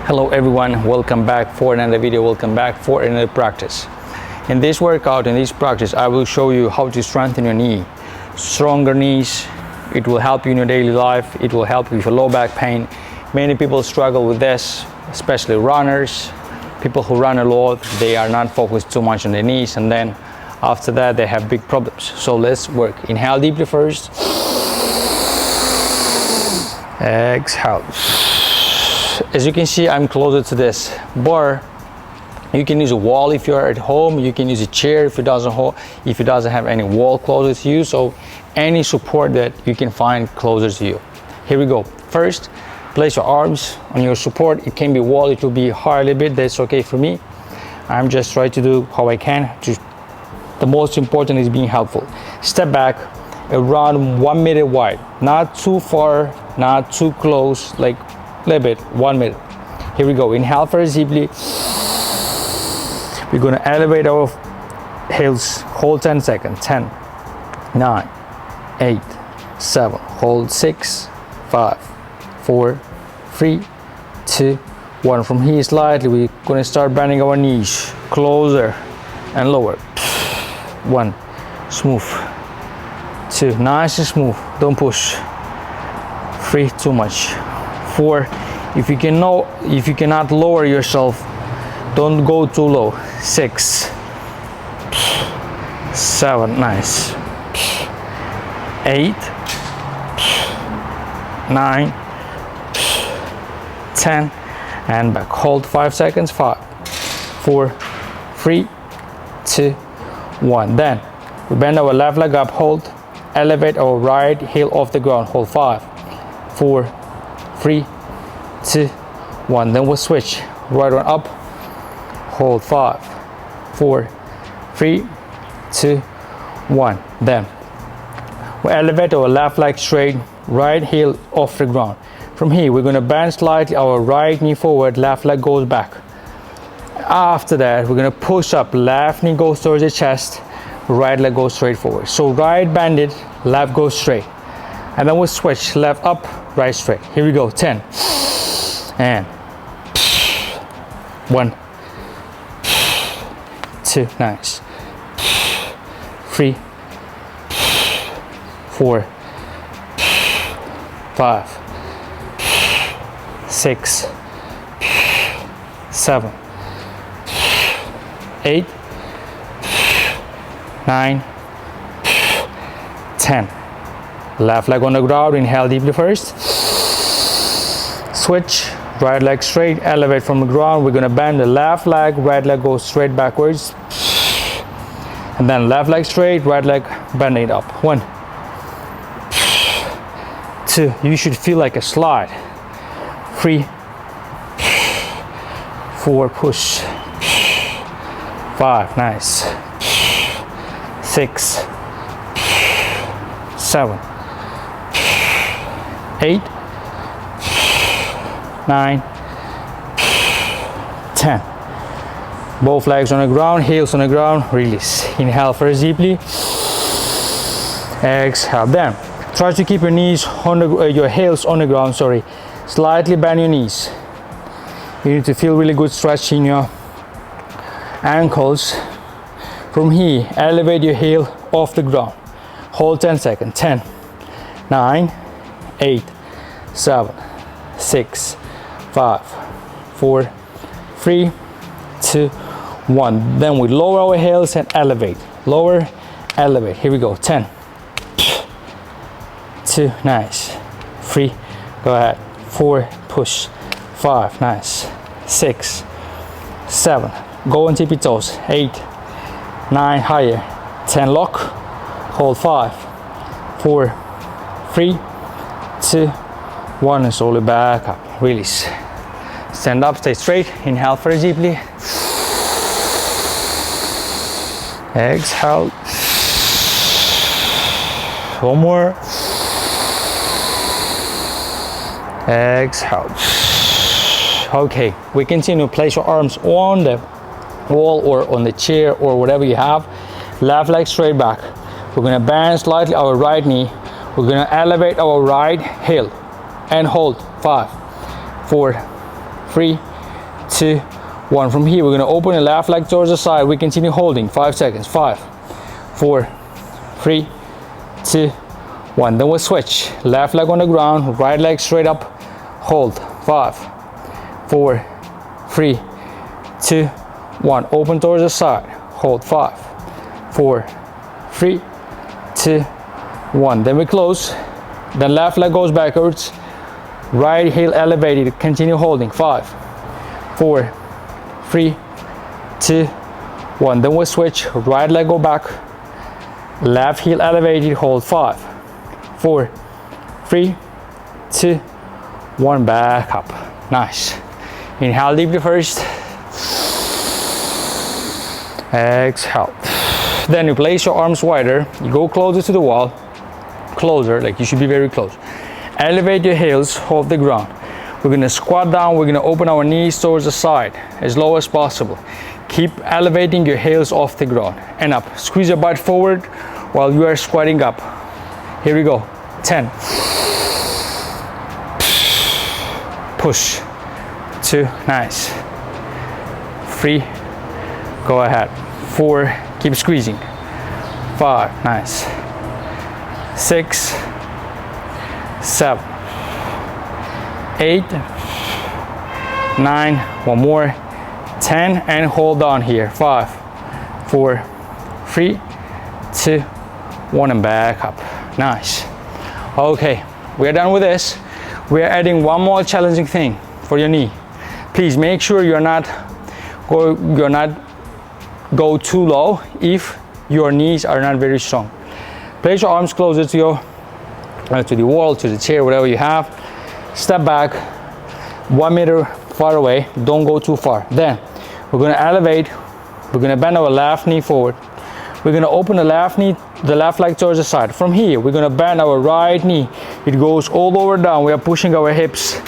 Hello everyone, welcome back for another video, welcome back for another practice. In this workout, in this practice, I will show you how to strengthen your knee. Stronger knees, it will help you in your daily life, it will help you with your low back pain. Many people struggle with this, especially runners, people who run a lot, they are not focused too much on their knees, and then after that they have big problems. So let's work. Inhale deeply first. Exhale. As you can see, I'm closer to this bar. You can use a wall if you're at home. You can use a chair if it doesn't have any wall closer to you. So any support that you can find closer to you. Here we go. First, place your arms on your support. It can be wall. It will be hard a bit. That's okay for me. I'm just trying to do how I can. The most important is being helpful. Step back around 1 meter wide. Not too far, not too close. Like a little bit, 1 meter. Here we go. Inhale first deeply. We're going to elevate our heels. Hold 10 seconds. 10, 9, 8, 7. Hold 6, 5, 4, 3, 2, 1. From here slightly, we're going to start bending our knees closer and lower. 1, smooth. 2, nice and smooth. Don't push. 3, too much. 4, if you cannot lower yourself, don't go too low. 6, 7, nice. 8, 9, 10, and back. Hold 5 seconds. 5, 4, 3, 2, 1. Then we bend our left leg up, hold, elevate our right heel off the ground. Hold 5, 4, 3, 2, 1. Then we'll switch. Right one up. Hold 5, 4, 3, 2, 1. Then we elevate our left leg straight, right heel off the ground. From here, we're going to bend slightly our right knee forward, left leg goes back. After that, we're going to push up, left knee goes towards the chest, right leg goes straight forward. So right bended, left goes straight. And then we'll switch, left up, right straight. Here we go. 10. And 1, 2, nice. 3, 4, 5, 6, 7, 8, 9, 10. Left leg on the ground. Inhale deeply first. Switch. Right leg straight, elevate from the ground. We're going to bend the left leg, right leg goes straight backwards. And then left leg straight, right leg bending it up. 1, 2, you should feel like a slide. 3, 4, push. 5, nice. 6, 7, 8, 9, 10. Both legs on the ground, heels on the ground, release. Inhale first deeply. Exhale. Then try to keep your knees on your heels on the ground, sorry. Slightly bend your knees. You need to feel really good stretch in your ankles. From here, elevate your heel off the ground. Hold 10 seconds. 10, 9, 8, 7, 6, 5, 4, 3, 2, 1. Then we lower our heels and elevate. Lower, elevate. Here we go. 10, 2, nice. 3, go ahead. 4, push. 5, nice. 6, 7, go on tippy toes. 8, 9, higher. 10, lock. Hold 5, 4, 3, 2, 1, and slowly back up. Release. Stand up, stay straight. Inhale very deeply. Exhale. One more. Exhale. Okay, we continue. Place your arms on the wall or on the chair or whatever you have. Left leg straight back. We're going to bend slightly our right knee. We're going to elevate our right heel and hold. 5, 4, 3, 2, 1. From here, we're gonna open the left leg towards the side. We continue holding, 5 seconds, 5, 4, 3, 2, 1. Then we'll switch, left leg on the ground, right leg straight up, hold, 5, 4, 3, 2, 1. Open towards the side, hold, 5, 4, 3, 2, 1. Then we close, then left leg goes backwards, right heel elevated, continue holding, 5, 4, 3, 2, 1. Then we switch, right leg go back, left heel elevated, hold, 5, 4, 3, 2, 1. Back up. Nice. Inhale deeply first. Exhale. Then you place your arms wider, you go closer to the wall, closer, like you should be very close. Elevate your heels off the ground. We're gonna squat down, we're gonna open our knees towards the side as low as possible. Keep elevating your heels off the ground and up. Squeeze your butt forward while you are squatting up. Here we go. 10. Push. 2, nice. 3, go ahead. 4, keep squeezing. 5, nice. 6, 7, 8, 9, one more, 10, and hold on here. 5, 4, 3, 2, 1, and back up. Nice. Okay, we are done with this. We are adding one more challenging thing for your knee. Please make sure you're not go too low if your knees are not very strong. Place your arms closer to the wall, to the chair, whatever you have. Step back 1 meter far away. Don't go too far. Then we're going to elevate. We're going to bend our left knee forward. We're going to open the left leg towards the side. From here, we're going to bend our right knee. It goes all over down. We are pushing our hips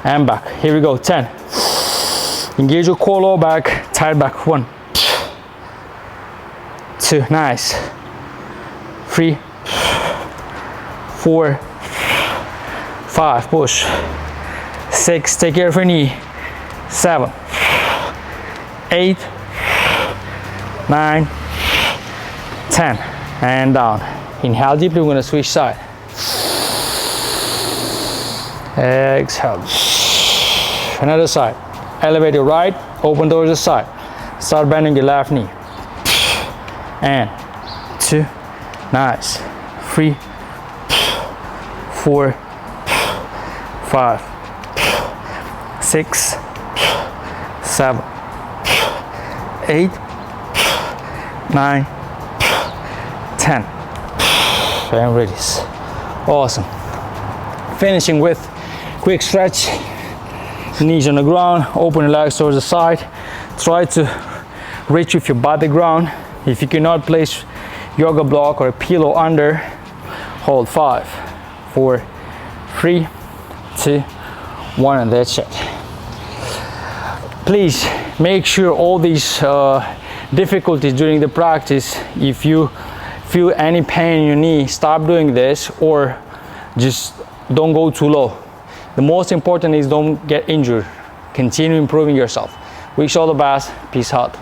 and back. Here we go. 10. Engage your core, low back, tight back. 1, 2, nice. 3, 4, 5, push. 6, take care of your knee. 7, 8, 9, 10, and down. Inhale deeply, we're gonna switch side. Exhale. Another side. Elevate your right, open towards the side. Start bending your left knee. And 2, nice. 3, 4, 5, 6, 7, 8, 9, 10. And release. Awesome. Finishing with quick stretch. Knees on the ground, open your legs towards the side. Try to reach with your butt the ground. If you cannot place yoga block or a pillow under, hold 5, 4, 3, 2, 1, and that's it. Please make sure all these difficulties during the practice, if you feel any pain in your knee, stop doing this or just don't go too low. The most important is don't get injured. Continue improving yourself. Wish you all the best. Peace out.